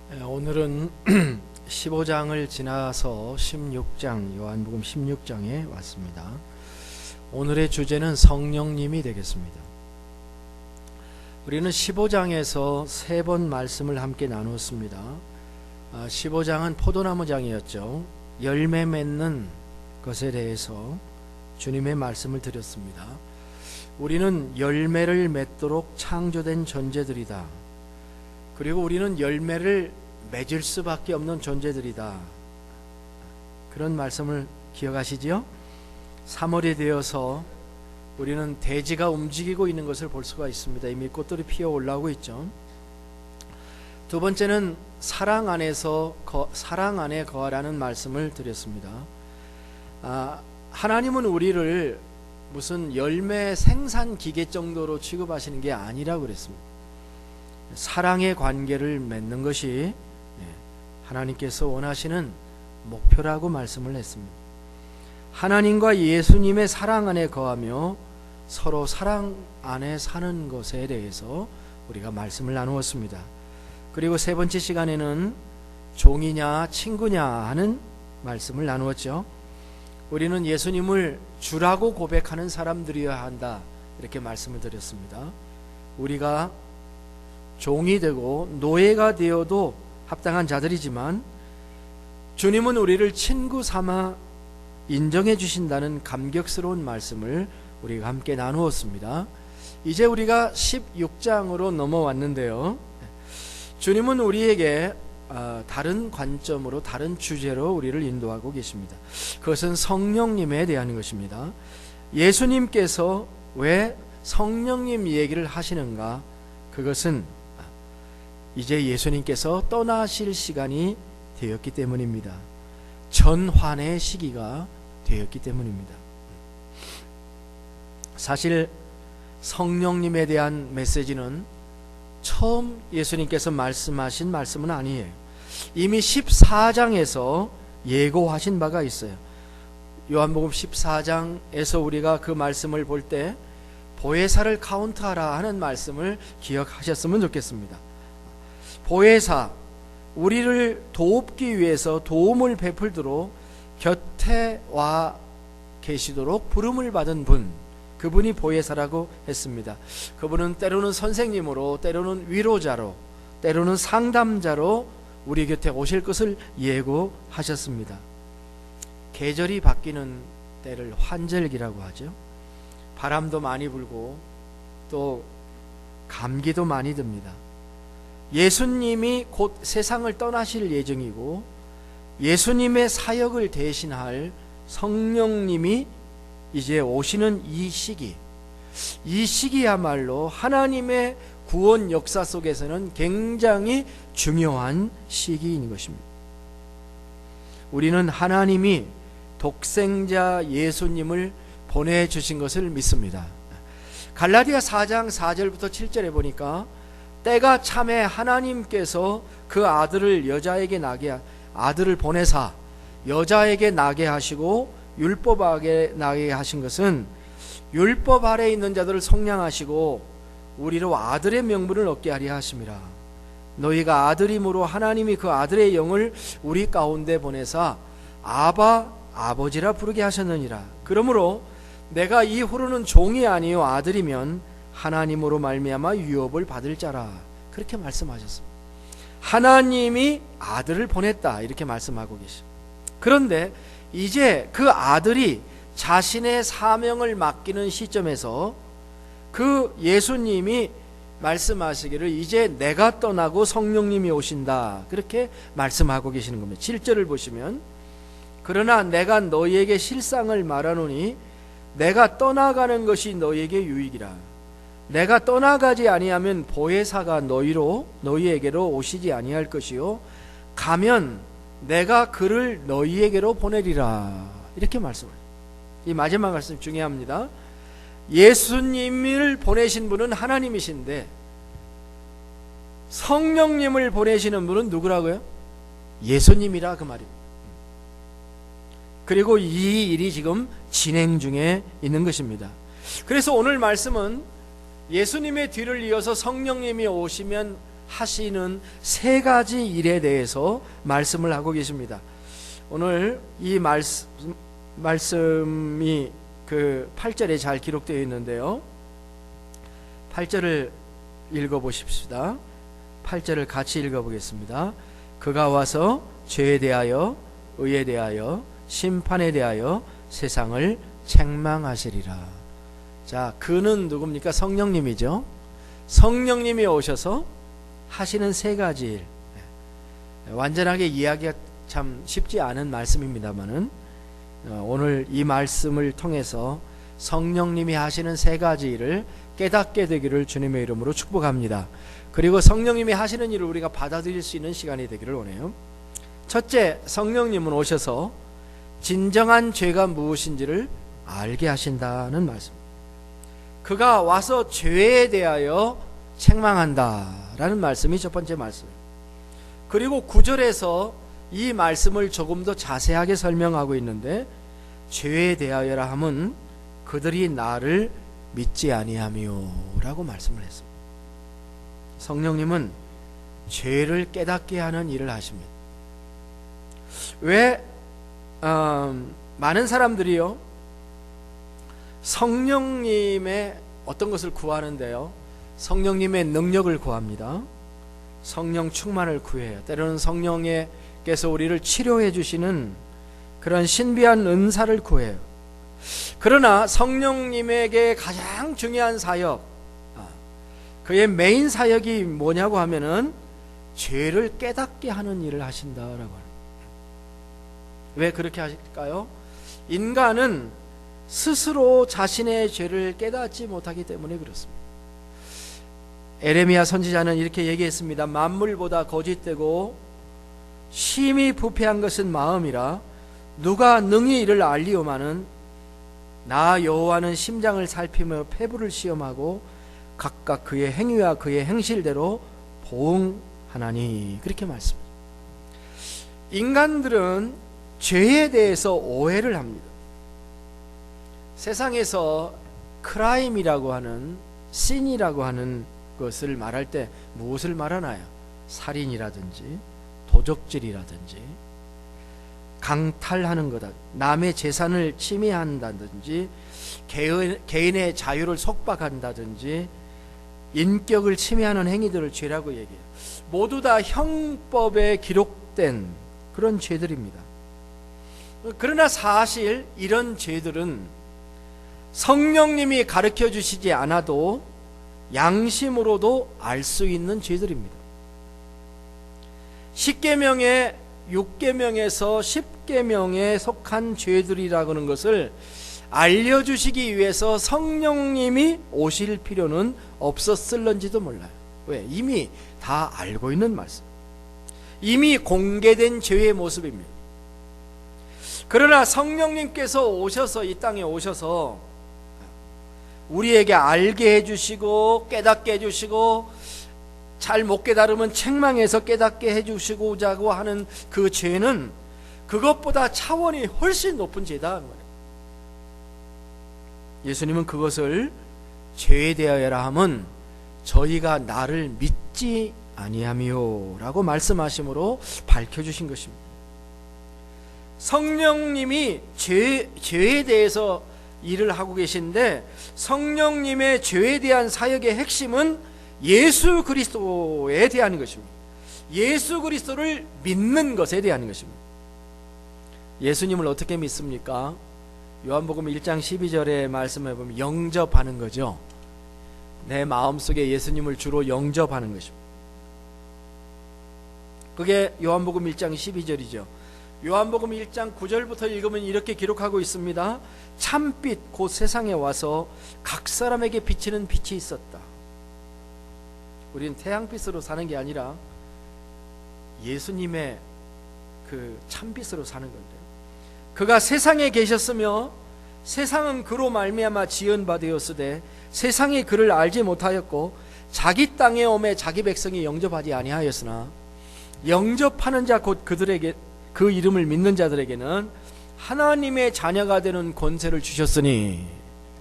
오늘은 15장을 지나서 16장, 요한복음 16장에 왔습니다. 오늘의 주제는 성령님이 되겠습니다. 우리는 15장에서 3번 말씀을 함께 나누었습니다. 15장은 포도나무장이었죠. 열매 맺는 것에 대해서 주님의 말씀을 드렸습니다. 우리는 열매를 맺도록 창조된 존재들이다. 그리고 우리는 열매를 맺을 수밖에 없는 존재들이다. 그런 말씀을 기억하시지요? 3월이 되어서 우리는 대지가 움직이고 있는 것을 볼 수가 있습니다. 이미 꽃들이 피어 올라오고 있죠. 두 번째는 사랑 안에 거하라는 말씀을 드렸습니다. 하나님은 우리를 무슨 열매 생산 기계 정도로 취급하시는 게 아니라고 그랬습니다. 사랑의 관계를 맺는 것이 하나님께서 원하시는 목표라고 말씀을 했습니다. 하나님과 예수님의 사랑 안에 거하며 서로 사랑 안에 사는 것에 대해서 우리가 말씀을 나누었습니다. 그리고 세 번째 시간에는 종이냐 친구냐 하는 말씀을 나누었죠. 우리는 예수님을 주라고 고백하는 사람들이어야 한다, 이렇게 말씀을 드렸습니다. 우리가 종이 되고 노예가 되어도 합당한 자들이지만 주님은 우리를 친구 삼아 인정해 주신다는 감격스러운 말씀을 우리가 함께 나누었습니다. 이제 우리가 16장으로 넘어왔는데요. 주님은 우리에게 다른 관점으로, 다른 주제로 우리를 인도하고 계십니다. 그것은 성령님에 대한 것입니다. 예수님께서 왜 성령님 얘기를 하시는가? 그것은 이제 예수님께서 떠나실 시간이 되었기 때문입니다. 전환의 시기가 되었기 때문입니다. 사실 성령님에 대한 메시지는 처음 예수님께서 말씀하신 말씀은 아니에요. 이미 14장에서 예고하신 바가 있어요. 요한복음 14장에서 우리가 그 말씀을 볼 때 보혜사를 카운트하라 하는 말씀을 기억하셨으면 좋겠습니다. 보혜사, 우리를 돕기 위해서 도움을 베풀도록 곁에 와 계시도록 부름을 받은 분, 그분이 보혜사라고 했습니다. 그분은 때로는 선생님으로, 때로는 위로자로, 때로는 상담자로 우리 곁에 오실 것을 예고하셨습니다. 계절이 바뀌는 때를 환절기라고 하죠. 바람도 많이 불고 또 감기도 많이 듭니다. 예수님이 곧 세상을 떠나실 예정이고 예수님의 사역을 대신할 성령님이 이제 오시는 이 시기야말로 하나님의 구원 역사 속에서는 굉장히 중요한 시기인 것입니다. 우리는 하나님이 독생자 예수님을 보내주신 것을 믿습니다. 갈라디아 4장 4절부터 7절에 보니까 때가 참에 하나님께서 그 아들을 보내사 여자에게 나게 하시고 율법 아래 나게 하신 것은 율법 아래 있는 자들을 속량하시고 우리로 아들의 명분을 얻게 하려 하심이라. 너희가 아들임으로 하나님이 그 아들의 영을 우리 가운데 보내사 아바 아버지라 부르게 하셨느니라. 그러므로 내가 이후로는 종이 아니요 아들이면 하나님으로 말미암아 유업을 받을 자라, 그렇게 말씀하셨습니다. 하나님이 아들을 보냈다, 이렇게 말씀하고 계십니다. 그런데 이제 그 아들이 자신의 사명을 맡기는 시점에서 그 예수님이 말씀하시기를 이제 내가 떠나고 성령님이 오신다, 그렇게 말씀하고 계시는 겁니다. 7절을 보시면 그러나 내가 너희에게 실상을 말하노니 내가 떠나가는 것이 너희에게 유익이라. 내가 떠나가지 아니하면 보혜사가 너희에게로 오시지 아니할 것이요 가면 내가 그를 너희에게로 보내리라, 이렇게 말씀을. 이 마지막 말씀 중요합니다. 예수님을 보내신 분은 하나님이신데 성령님을 보내시는 분은 누구라고요? 예수님이라, 그 말입니다. 그리고 이 일이 지금 진행 중에 있는 것입니다. 그래서 오늘 말씀은 예수님의 뒤를 이어서 성령님이 오시면 하시는 세 가지 일에 대해서 말씀을 하고 계십니다. 오늘 이 말씀이 그 8절에 잘 기록되어 있는데요. 8절을 읽어보십시다. 8절을 같이 읽어보겠습니다. 그가 와서 죄에 대하여, 의에 대하여, 심판에 대하여 세상을 책망하시리라. 자, 그는 누굽니까? 성령님이죠. 성령님이 오셔서 하시는 세 가지 일. 완전하게 이해하기가 참 쉽지 않은 말씀입니다만은 오늘 이 말씀을 통해서 성령님이 하시는 세 가지 일을 깨닫게 되기를 주님의 이름으로 축복합니다. 그리고 성령님이 하시는 일을 우리가 받아들일 수 있는 시간이 되기를 원해요. 첫째, 성령님은 오셔서 진정한 죄가 무엇인지를 알게 하신다는 말씀. 그가 와서 죄에 대하여 책망한다라는 말씀이 첫 번째 말씀. 그리고 9절에서 이 말씀을 조금 더 자세하게 설명하고 있는데, 죄에 대하여라 함은 그들이 나를 믿지 아니하며 라고 말씀을 했습니다. 성령님은 죄를 깨닫게 하는 일을 하십니다. 왜 많은 사람들이요 성령님의 어떤 것을 구하는데요, 성령님의 능력을 구합니다. 성령 충만을 구해요. 때로는 성령께서 우리를 치료해 주시는 그런 신비한 은사를 구해요. 그러나 성령님에게 가장 중요한 사역, 그의 메인 사역이 뭐냐고 하면은 죄를 깨닫게 하는 일을 하신다라고 합니다. 왜 그렇게 하실까요? 인간은 스스로 자신의 죄를 깨닫지 못하기 때문에 그렇습니다. 에레미야 선지자는 이렇게 얘기했습니다. 만물보다 거짓되고 심히 부패한 것은 마음이라 누가 능히 이를 알리오마는 나 여호와는 심장을 살피며 폐부를 시험하고 각각 그의 행위와 그의 행실대로 보응하나니, 그렇게 말씀합니다. 인간들은 죄에 대해서 오해를 합니다. 세상에서 크라임이라고 하는, 신이라고 하는 것을 말할 때 무엇을 말하나요? 살인이라든지 도적질이라든지 강탈하는 거다, 남의 재산을 침해한다든지 개인의 자유를 속박한다든지 인격을 침해하는 행위들을 죄라고 얘기해요. 모두 다 형법에 기록된 그런 죄들입니다. 그러나 사실 이런 죄들은 성령님이 가르쳐 주시지 않아도 양심으로도 알 수 있는 죄들입니다. 10계명의 6계명에서 10계명에 속한 죄들이라고 하는 것을 알려주시기 위해서 성령님이 오실 필요는 없었을런지도 몰라요. 왜? 이미 다 알고 있는 말씀, 이미 공개된 죄의 모습입니다. 그러나 성령님께서 오셔서 이 땅에 오셔서 우리에게 알게 해주시고 깨닫게 해주시고 잘 못 깨달으면 책망해서 깨닫게 해주시고자 하는 그 죄는 그것보다 차원이 훨씬 높은 죄다. 예수님은 그것을 죄에 대하여라 함은 저희가 나를 믿지 아니하며 라고 말씀하심으로 밝혀주신 것입니다. 성령님이 죄에 대해서 일을 하고 계신데, 성령님의 죄에 대한 사역의 핵심은 예수 그리스도에 대한 것입니다. 예수 그리스도를 믿는 것에 대한 것입니다. 예수님을 어떻게 믿습니까? 요한복음 1장 12절의 말씀에 보면 영접하는 거죠. 내 마음속에 예수님을 주로 영접하는 것입니다. 그게 요한복음 1장 12절이죠. 요한복음 1장 9절부터 읽으면 이렇게 기록하고 있습니다. 참빛 곧 세상에 와서 각 사람에게 비치는 빛이 있었다. 우리는 태양빛으로 사는 게 아니라 예수님의 그 참빛으로 사는 건데, 그가 세상에 계셨으며 세상은 그로 말미암아 지은 바 되었으되 세상이 그를 알지 못하였고 자기 땅에 오매 자기 백성이 영접하지 아니하였으나 영접하는 자 곧 그들에게 그 이름을 믿는 자들에게는 하나님의 자녀가 되는 권세를 주셨으니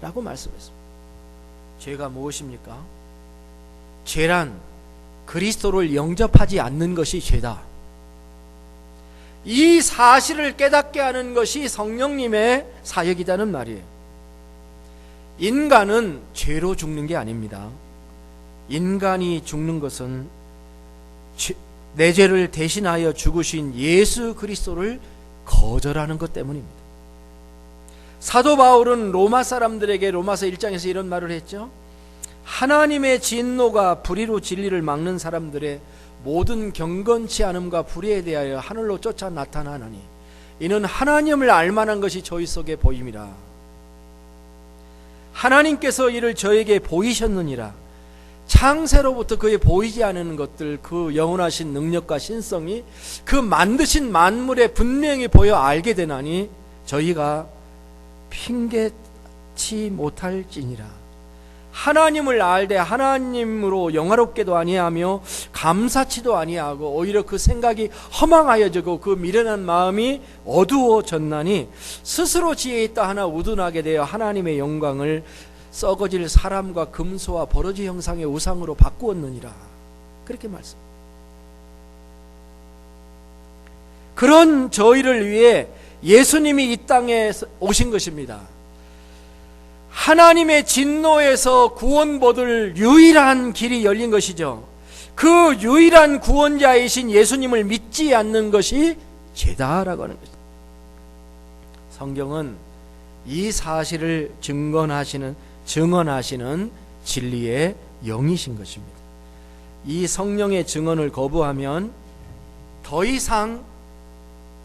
라고 말씀했습니다. 죄가 무엇입니까? 죄란 그리스도를 영접하지 않는 것이 죄다. 이 사실을 깨닫게 하는 것이 성령님의 사역이라는 말이에요. 인간은 죄로 죽는 게 아닙니다. 인간이 죽는 것은 내 죄를 대신하여 죽으신 예수 그리스도를 거절하는 것 때문입니다. 사도 바울은 로마 사람들에게 로마서 1장에서 이런 말을 했죠. 하나님의 진노가 불의로 진리를 막는 사람들의 모든 경건치 않음과 불의에 대하여 하늘로 쫓아 나타나나니 이는 하나님을 알만한 것이 저희 속에 보임이라. 하나님께서 이를 저에게 보이셨느니라. 창세로부터 그에 보이지 않는 것들, 그 영원하신 능력과 신성이 그 만드신 만물에 분명히 보여 알게 되나니 저희가 핑계치 못할지니라. 하나님을 알되 하나님으로 영화롭게도 아니하며 감사치도 아니하고 오히려 그 생각이 허망하여지고 그 미련한 마음이 어두워졌나니 스스로 지혜 있다 하나 우둔하게 되어 하나님의 영광을 썩어질 사람과 금소와 버러지 형상의 우상으로 바꾸었느니라. 그렇게 말씀. 그런 저희를 위해 예수님이 이 땅에 오신 것입니다. 하나님의 진노에서 구원받을 유일한 길이 열린 것이죠. 그 유일한 구원자이신 예수님을 믿지 않는 것이 죄다라고 하는 것입니다. 성경은 이 사실을 증언하시는 진리의 영이신 것입니다. 이 성령의 증언을 거부하면 더 이상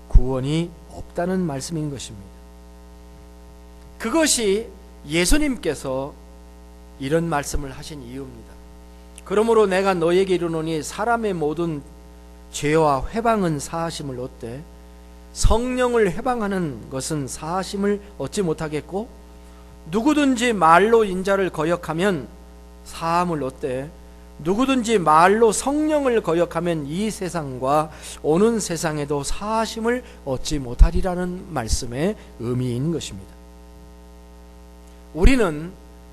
구원이 없다는 말씀인 것입니다. 그것이 예수님께서 이런 말씀을 하신 이유입니다. 그러므로 내가 너에게 이르노니 사람의 모든 죄와 회방은 사하심을 얻되 성령을 회방하는 것은 사하심을 얻지 못하겠고 누구든지 말로 인자를 거역하면 사함을 얻되 누구든지 말로 성령을 거역하면 이 세상과 오는 세상에도 사하심을 얻지 못하리라는 말씀의 의미인 것입니다. 우리는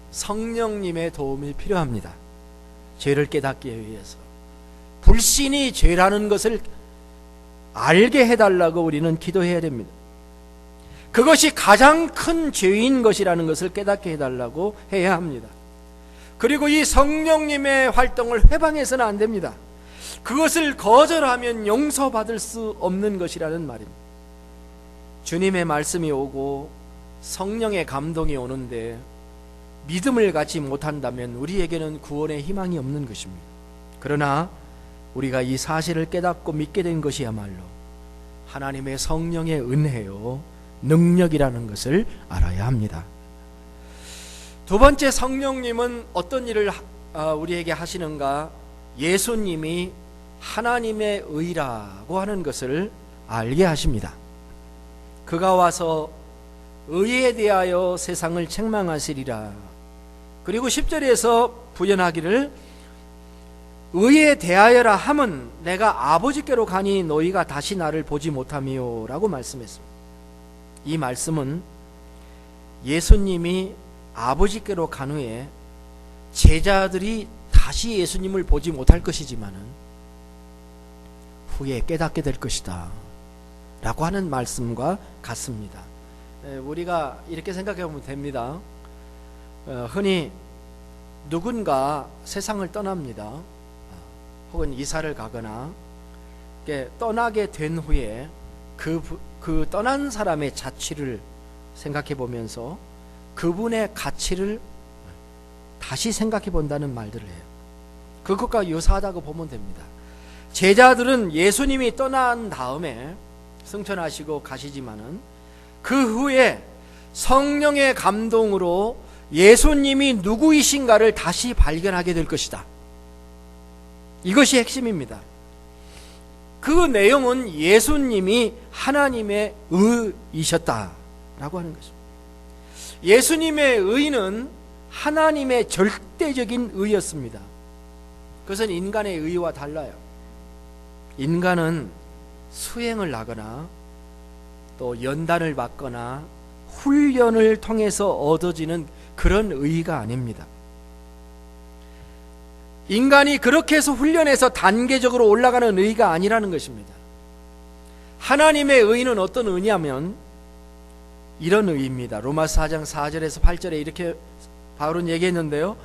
성령님의 도움이 필요합니다. 죄를 깨닫기 위해서. 불신이 죄라는 것을 알게 해달라고 우리는 기도해야 됩니다. 그것이 가장 큰 죄인 것이라는 것을 깨닫게 해달라고 해야 합니다. 그리고 이 성령님의 활동을 회방해서는 안 됩니다. 그것을 거절하면 용서받을 수 없는 것이라는 말입니다. 주님의 말씀이 오고 성령의 감동이 오는데 믿음을 갖지 못한다면 우리에게는 구원의 희망이 없는 것입니다. 그러나 우리가 이 사실을 깨닫고 믿게 된 것이야말로 하나님의 성령의 은혜요 능력이라는 것을 알아야 합니다. 두 번째, 성령님은 어떤 일을 우리에게 하시는가? 예수님이 하나님의 의라고 하는 것을 알게 하십니다. 그가 와서 의에 대하여 세상을 책망하시리라. 그리고 10절에서 부연하기를 의에 대하여라 함은 내가 아버지께로 가니 너희가 다시 나를 보지 못하미요 라고 말씀했습니다. 이 말씀은 예수님이 아버지께로 간 후에 제자들이 다시 예수님을 보지 못할 것이지만은 후에 깨닫게 될 것이다 라고 하는 말씀과 같습니다. 우리가 이렇게 생각해 보면 됩니다. 흔히 누군가 세상을 떠납니다. 혹은 이사를 가거나 떠나게 된 후에 그 떠난 사람의 자취를 생각해 보면서 그분의 가치를 다시 생각해 본다는 말들을 해요. 그것과 유사하다고 보면 됩니다. 제자들은 예수님이 떠난 다음에 승천하시고 가시지만은 그 후에 성령의 감동으로 예수님이 누구이신가를 다시 발견하게 될 것이다. 이것이 핵심입니다. 그 내용은 예수님이 하나님의 의이셨다라고 하는 것입니다. 예수님의 의는 하나님의 절대적인 의였습니다. 그것은 인간의 의와 달라요. 인간은 수행을 하거나 또 연단을 받거나 훈련을 통해서 얻어지는 그런 의가 아닙니다. 인간이 그렇게 해서 훈련해서 단계적으로 올라가는 의가 아니라는 것입니다. 하나님의 의는 어떤 의냐면 이런 의입니다. 로마서 4장 4절에서 8절에 이렇게 바울은 얘기했는데요.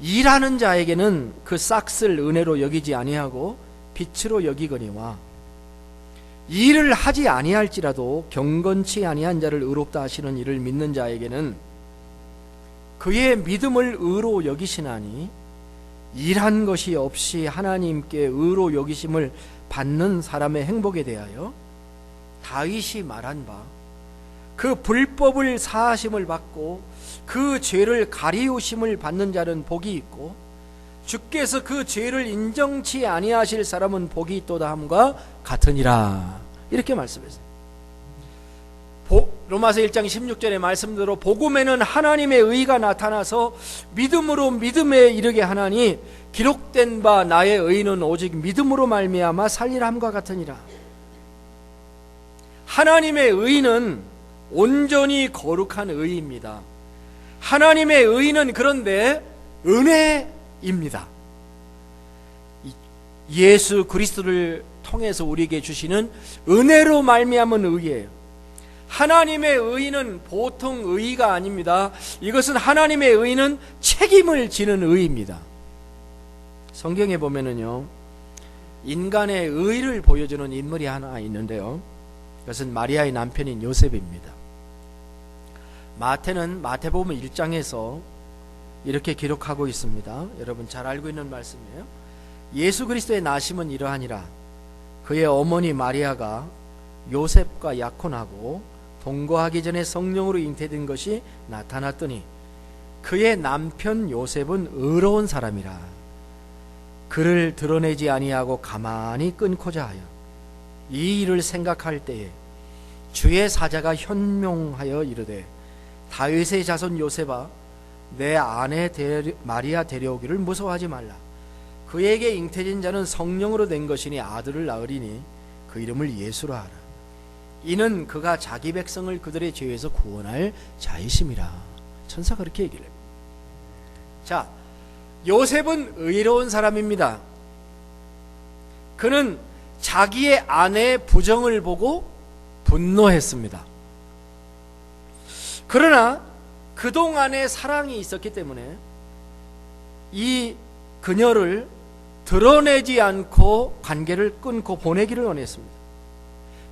일하는 자에게는 그 싹을 은혜로 여기지 아니하고 빛으로 여기거니와 일을 하지 아니할지라도 경건치 아니한 자를 의롭다 하시는 이를 믿는 자에게는 그의 믿음을 의로 여기시나니 일한 것이 없이 하나님께 의로 여기심을 받는 사람의 행복에 대하여 다윗이 말한 바 그 불법을 사하심을 받고 그 죄를 가리우심을 받는 자는 복이 있고 주께서 그 죄를 인정치 아니하실 사람은 복이 있도다 함과 같으니라. 이렇게 말씀했어요. 로마서 1장 16절의 말씀대로 복음에는 하나님의 의가 나타나서 믿음으로 믿음에 이르게 하나니 기록된 바 나의 의는 오직 믿음으로 말미암아 살리라 함과 같으니라. 하나님의 의는 온전히 거룩한 의입니다. 하나님의 의는 그런데 은혜입니다. 예수 그리스도를 통해서 우리에게 주시는 은혜로 말미암은 의예요. 하나님의 의는 보통 의가 아닙니다. 이것은 하나님의 의는 책임을 지는 의입니다. 성경에 보면은요, 인간의 의를 보여주는 인물이 하나 있는데요. 그것은 마리아의 남편인 요셉입니다. 마태는 마태복음 1장에서 이렇게 기록하고 있습니다. 여러분 잘 알고 있는 말씀이에요. 예수 그리스도의 나심은 이러하니라. 그의 어머니 마리아가 요셉과 약혼하고 동거하기 전에 성령으로 잉태된 것이 나타났더니 그의 남편 요셉은 의로운 사람이라. 그를 드러내지 아니하고 가만히 끊고자 하여 이 일을 생각할 때에 주의 사자가 현명하여 이르되 다윗의 자손 요셉아 내 아내 마리아 데려오기를 무서워하지 말라. 그에게 잉태된 자는 성령으로 된 것이니 아들을 낳으리니 그 이름을 예수라 하라. 이는 그가 자기 백성을 그들의 죄에서 구원할 자이심이라. 천사가 그렇게 얘기를 해요. 자, 요셉은 의로운 사람입니다. 그는 자기의 아내의 부정을 보고 분노했습니다. 그러나 그동안의 사랑이 있었기 때문에 이 그녀를 드러내지 않고 관계를 끊고 보내기를 원했습니다.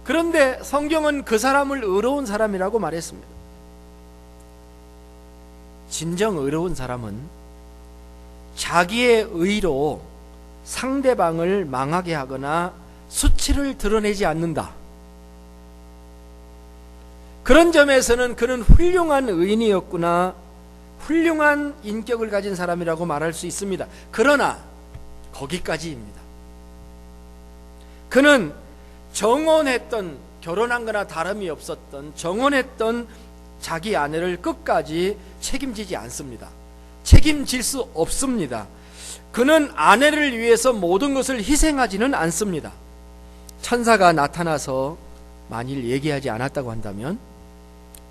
그런데 성경은 그 사람을 의로운 사람이라고 말했습니다. 진정 의로운 사람은 자기의 의로 상대방을 망하게 하거나 수치를 드러내지 않는다. 그런 점에서는 그는 훌륭한 의인이었구나, 훌륭한 인격을 가진 사람이라고 말할 수 있습니다. 그러나 거기까지입니다. 그는 정혼했던, 결혼한 거나 다름이 없었던 정혼했던 자기 아내를 끝까지 책임지지 않습니다. 책임질 수 없습니다. 그는 아내를 위해서 모든 것을 희생하지는 않습니다. 천사가 나타나서 만일 얘기하지 않았다고 한다면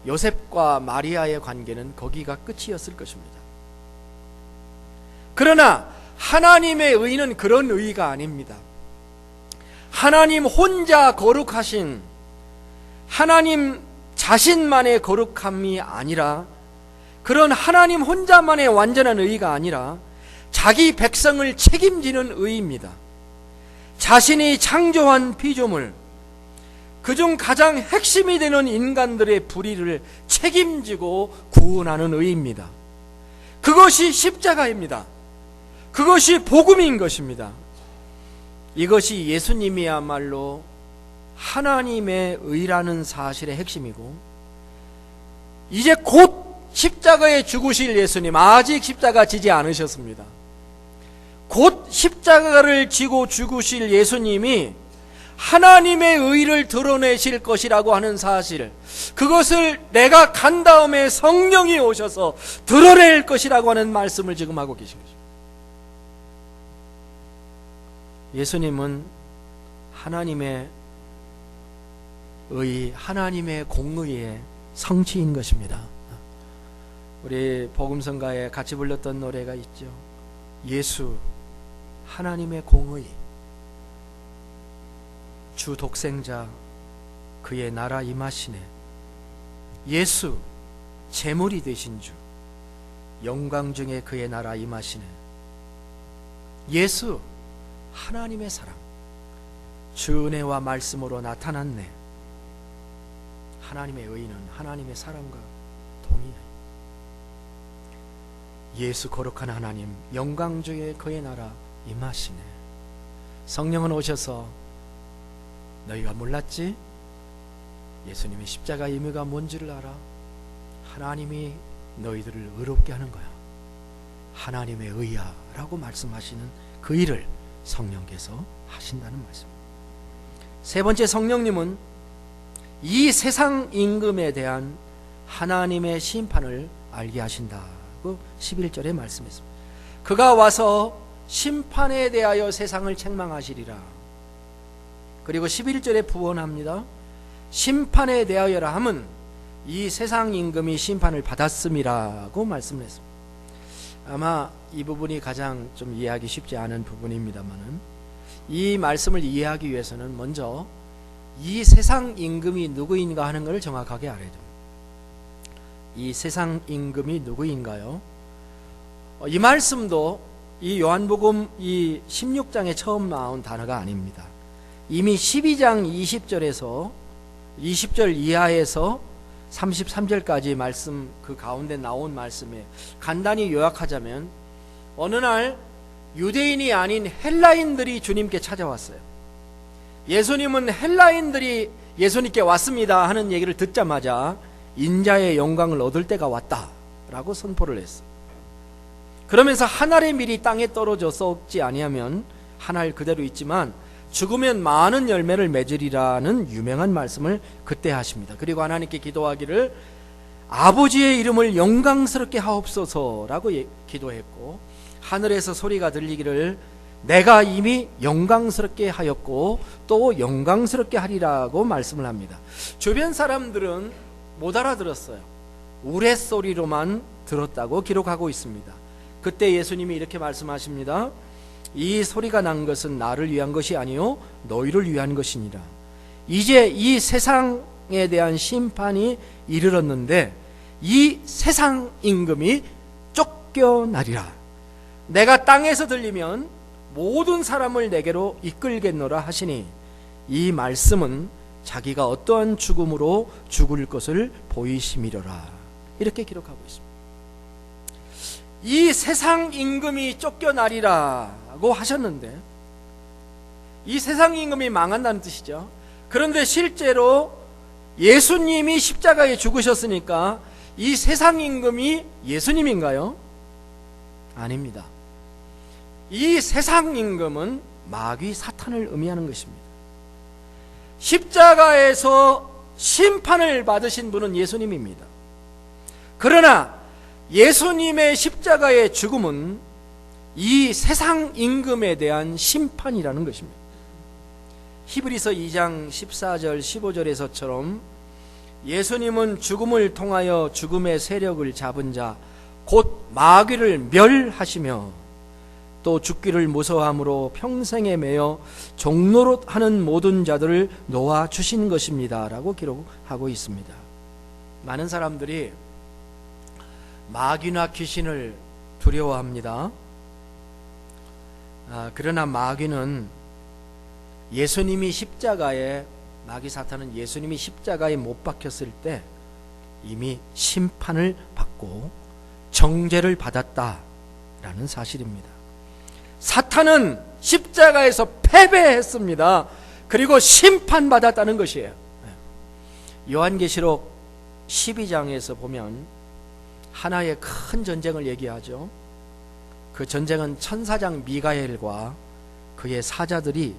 요셉과 마리아의 관계는 거기가 끝이었을 것입니다. 그러나 하나님의 의는 그런 의가 아닙니다. 하나님 혼자 거룩하신, 하나님 자신만의 거룩함이 아니라, 그런 하나님 혼자만의 완전한 의가 아니라 자기 백성을 책임지는 의입니다. 자신이 창조한 피조물, 그중 가장 핵심이 되는 인간들의 불의를 책임지고 구원하는 의입니다. 그것이 십자가입니다. 그것이 복음인 것입니다. 이것이 예수님이야말로 하나님의 의라는 사실의 핵심이고, 이제 곧 십자가에 죽으실 예수님, 아직 십자가 지지 않으셨습니다. 곧 십자가를 지고 죽으실 예수님이 하나님의 의를 드러내실 것이라고 하는 사실, 그것을 내가 간 다음에 성령이 오셔서 드러낼 것이라고 하는 말씀을 지금 하고 계신 것입니다. 예수님은 하나님의 의, 하나님의 공의의 성취인 것입니다. 우리 복음성가에 같이 불렀던 노래가 있죠. 예수 하나님의 공의, 주 독생자 그의 나라 임하시네. 예수 제물이 되신 주, 영광 중에 그의 나라 임하시네. 예수 하나님의 사랑, 주 은혜와 말씀으로 나타났네. 하나님의 의는 하나님의 사랑과 동의해. 예수 거룩한 하나님, 영광 중에 그의 나라 임하시네. 성령은 오셔서 너희가 몰랐지? 예수님의 십자가의 의미가 뭔지를 알아? 하나님이 너희들을 의롭게 하는 거야. 하나님의 의야 라고 말씀하시는 그 일을 성령께서 하신다는 말씀. 세 번째, 성령님은 이 세상 임금에 대한 하나님의 심판을 알게 하신다고 11절에 말씀했습니다. 그가 와서 심판에 대하여 세상을 책망하시리라. 그리고 11절에 부언합니다. 심판에 대하여라 함은 이 세상 임금이 심판을 받았음이라고 말씀을 했습니다. 아마 이 부분이 가장 좀 이해하기 쉽지 않은 부분입니다만은, 이 말씀을 이해하기 위해서는 먼저 이 세상 임금이 누구인가 하는 것을 정확하게 알아야 됩니다. 이 세상 임금이 누구인가요? 이 말씀도 이 요한복음 이 16장에 처음 나온 단어가 아닙니다. 이미 12장 20절에서 20절 이하에서 33절까지 말씀, 그 가운데 나온 말씀에 간단히 요약하자면, 어느 날 유대인이 아닌 헬라인들이 주님께 찾아왔어요. 예수님은 헬라인들이 예수님께 왔습니다 하는 얘기를 듣자마자 인자의 영광을 얻을 때가 왔다 라고 선포를 했어요. 그러면서 한 알의 밀이 땅에 떨어져 썩지 아니하면 한 알 그대로 있지만 죽으면 많은 열매를 맺으리라는 유명한 말씀을 그때 하십니다. 그리고 하나님께 기도하기를 아버지의 이름을 영광스럽게 하옵소서라고 기도했고, 하늘에서 소리가 들리기를 내가 이미 영광스럽게 하였고 또 영광스럽게 하리라고 말씀을 합니다. 주변 사람들은 못 알아들었어요. 우레소리로만 들었다고 기록하고 있습니다. 그때 예수님이 이렇게 말씀하십니다. 이 소리가 난 것은 나를 위한 것이 아니요 너희를 위한 것이니라. 이제 이 세상에 대한 심판이 이르렀는데 이 세상 임금이 쫓겨나리라. 내가 땅에서 들리면 모든 사람을 내게로 이끌겠노라 하시니, 이 말씀은 자기가 어떠한 죽음으로 죽을 것을 보이심이로라. 이렇게 기록하고 있습니다. 이 세상 임금이 쫓겨나리라고 하셨는데, 이 세상 임금이 망한다는 뜻이죠. 그런데 실제로 예수님이 십자가에 죽으셨으니까 이 세상 임금이 예수님인가요? 아닙니다. 이 세상 임금은 마귀 사탄을 의미하는 것입니다. 십자가에서 심판을 받으신 분은 예수님입니다. 그러나 예수님의 십자가의 죽음은 이 세상 임금에 대한 심판이라는 것입니다. 히브리서 2장 14절 15절에서처럼 예수님은 죽음을 통하여 죽음의 세력을 잡은 자 곧 마귀를 멸하시며 또 죽기를 무서워함으로 평생에 매여 종노릇하는 모든 자들을 놓아주신 것입니다 라고 기록하고 있습니다. 많은 사람들이 마귀나 귀신을 두려워합니다. 그러나 마귀는 예수님이 십자가에, 마귀 사탄은 예수님이 십자가에 못 박혔을 때 이미 심판을 받고 정죄를 받았다라는 사실입니다. 사탄은 십자가에서 패배했습니다. 그리고 심판받았다는 것이에요. 요한계시록 12장에서 보면 하나의 큰 전쟁을 얘기하죠. 그 전쟁은 천사장 미가엘과 그의 사자들이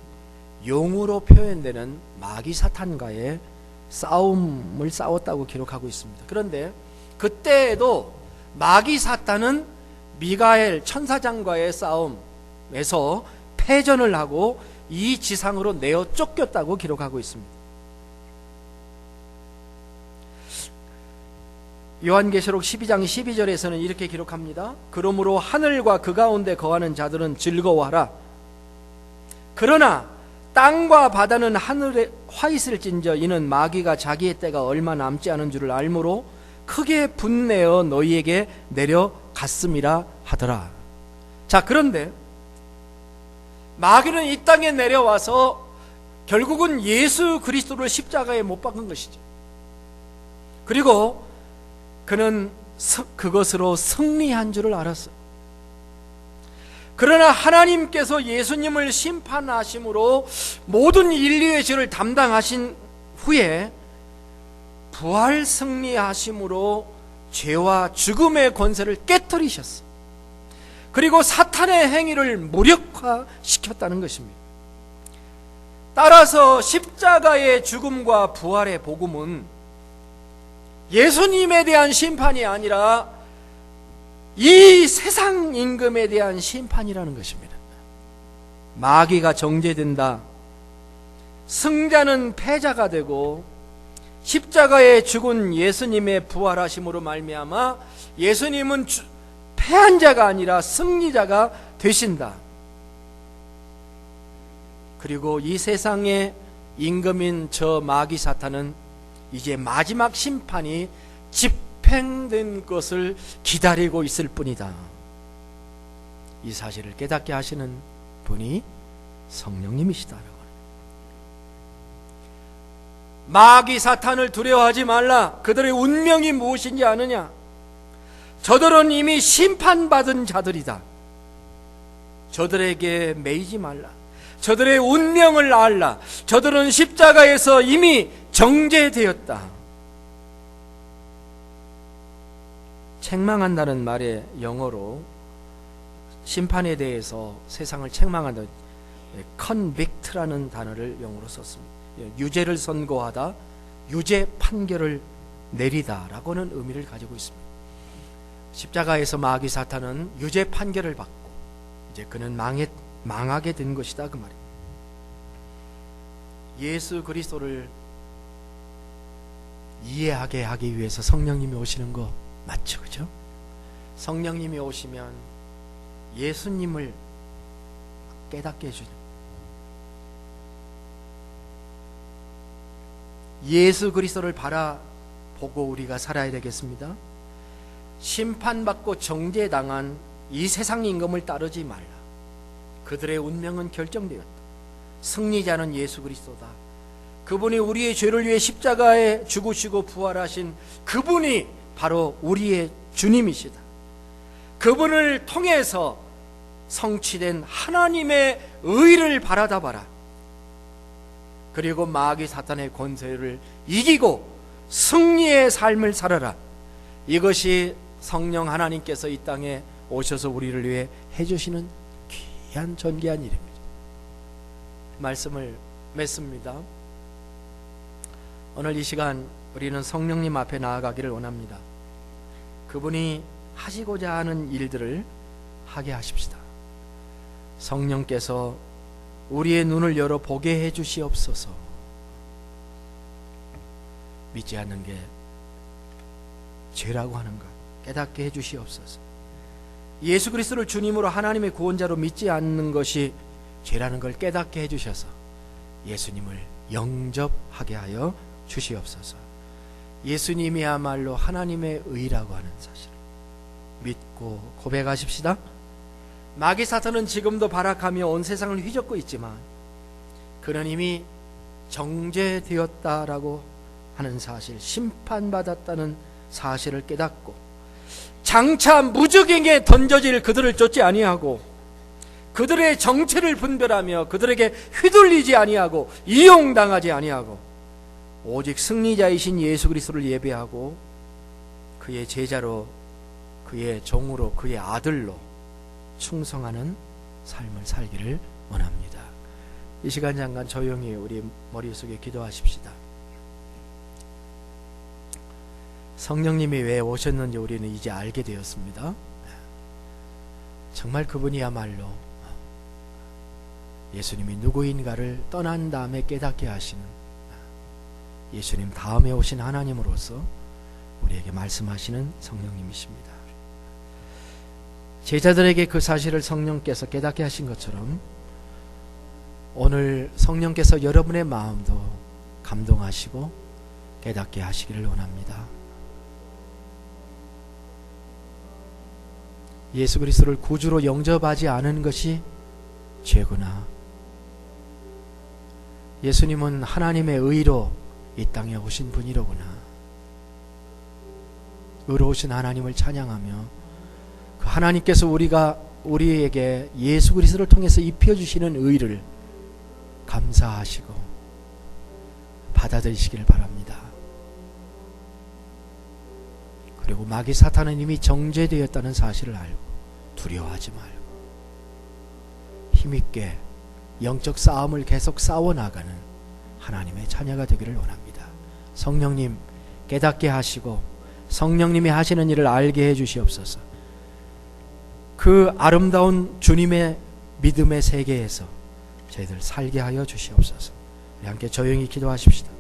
용으로 표현되는 마귀 사탄과의 싸움을 싸웠다고 기록하고 있습니다. 그런데 그때에도 마귀 사탄은 미가엘 천사장과의 싸움에서 패전을 하고 이 지상으로 내어 쫓겼다고 기록하고 있습니다. 요한계시록 12장 12절에서는 이렇게 기록합니다. 그러므로 하늘과 그 가운데 거하는 자들은 즐거워하라. 그러나 땅과 바다는 하늘에 화 있을진저 이는 마귀가 자기의 때가 얼마 남지 않은 줄을 알므로 크게 분내어 너희에게 내려갔음이라 하더라. 자, 그런데 마귀는 이 땅에 내려와서 결국은 예수 그리스도를 십자가에 못 박은 것이죠. 그리고 그는 그것으로 승리한 줄을 알았어요. 그러나 하나님께서 예수님을 심판하심으로 모든 인류의 죄를 담당하신 후에 부활 승리하심으로 죄와 죽음의 권세를 깨뜨리셨어요. 그리고 사탄의 행위를 무력화시켰다는 것입니다. 따라서 십자가의 죽음과 부활의 복음은 예수님에 대한 심판이 아니라 이 세상 임금에 대한 심판이라는 것입니다. 마귀가 정죄된다. 승자는 패자가 되고 십자가에 죽은 예수님의 부활하심으로 말미암아 예수님은 패한 자가 아니라 승리자가 되신다. 그리고 이 세상의 임금인 저 마귀 사탄은 이제 마지막 심판이 집행된 것을 기다리고 있을 뿐이다. 이 사실을 깨닫게 하시는 분이 성령님이시다라고 합니다. 마귀 사탄을 두려워하지 말라. 그들의 운명이 무엇인지 아느냐? 저들은 이미 심판받은 자들이다. 저들에게 매이지 말라. 저들의 운명을 알라. 저들은 십자가에서 이미 정죄되었다. 책망한다는 말의 영어로 심판에 대해서 세상을 책망한다, convict라는 단어를 영어로 썼습니다. 유죄를 선고하다, 유죄 판결을 내리다 라고는 의미를 가지고 있습니다. 십자가에서 마귀 사탄은 유죄 판결을 받고 이제 그는 망하게 된 것이다, 그 말입니다. 예수 그리스도를 이해하게 하기 위해서 성령님이 오시는 거 맞죠? 그죠? 성령님이 오시면 예수님을 깨닫게 해주는, 예수 그리스도를 바라보고 우리가 살아야 되겠습니다. 심판받고 정죄당한 이 세상 임금을 따르지 말라. 그들의 운명은 결정되었다. 승리자는 예수 그리스도다. 그분이 우리의 죄를 위해 십자가에 죽으시고 부활하신 그분이 바로 우리의 주님이시다. 그분을 통해서 성취된 하나님의 의를 바라다 봐라. 그리고 마귀 사탄의 권세를 이기고 승리의 삶을 살아라. 이것이 성령 하나님께서 이 땅에 오셔서 우리를 위해 해주시는 귀한 존귀한 일입니다. 말씀을 맺습니다. 오늘 이 시간 우리는 성령님 앞에 나아가기를 원합니다. 그분이 하시고자 하는 일들을 하게 하십시다. 성령께서 우리의 눈을 열어 보게 해 주시옵소서. 믿지 않는 게 죄라고 하는 것 깨닫게 해 주시옵소서. 예수 그리스도를 주님으로 하나님의 구원자로 믿지 않는 것이 죄라는 걸 깨닫게 해 주셔서 예수님을 영접하게 하여 주시옵소서. 예수님이야말로 하나님의 의라고 하는 사실을 믿고 고백하십시다. 마귀 사탄은 지금도 발악하며 온 세상을 휘젓고 있지만 그는 이미 정죄되었다라고 하는 사실, 심판받았다는 사실을 깨닫고 장차 무적에게 던져질 그들을 쫓지 아니하고 그들의 정체를 분별하며 그들에게 휘둘리지 아니하고 이용당하지 아니하고 오직 승리자이신 예수 그리스도를 예배하고 그의 제자로, 그의 종으로, 그의 아들로 충성하는 삶을 살기를 원합니다. 이 시간 잠깐 조용히 우리 머릿속에 기도하십시다. 성령님이 왜 오셨는지 우리는 이제 알게 되었습니다. 정말 그분이야말로 예수님이 누구인가를 떠난 다음에 깨닫게 하시는 예수님 다음에 오신 하나님으로서 우리에게 말씀하시는 성령님이십니다. 제자들에게 그 사실을 성령께서 깨닫게 하신 것처럼 오늘 성령께서 여러분의 마음도 감동하시고 깨닫게 하시기를 원합니다. 예수 그리스도를 구주로 영접하지 않은 것이 죄구나. 예수님은 하나님의 의로 이 땅에 오신 분이로구나. 의로우신 하나님을 찬양하며 그 하나님께서 우리에게 예수 그리스도를 통해서 입혀주시는 의를 감사하시고 받아들이시기를 바랍니다. 그리고 마귀 사탄은 이미 정죄되었다는 사실을 알고 두려워하지 말고 힘있게 영적 싸움을 계속 싸워나가는 하나님의 자녀가 되기를 원합니다. 성령님 깨닫게 하시고 성령님이 하시는 일을 알게 해주시옵소서. 그 아름다운 주님의 믿음의 세계에서 저희들 살게 하여 주시옵소서. 우리 함께 조용히 기도하십시다.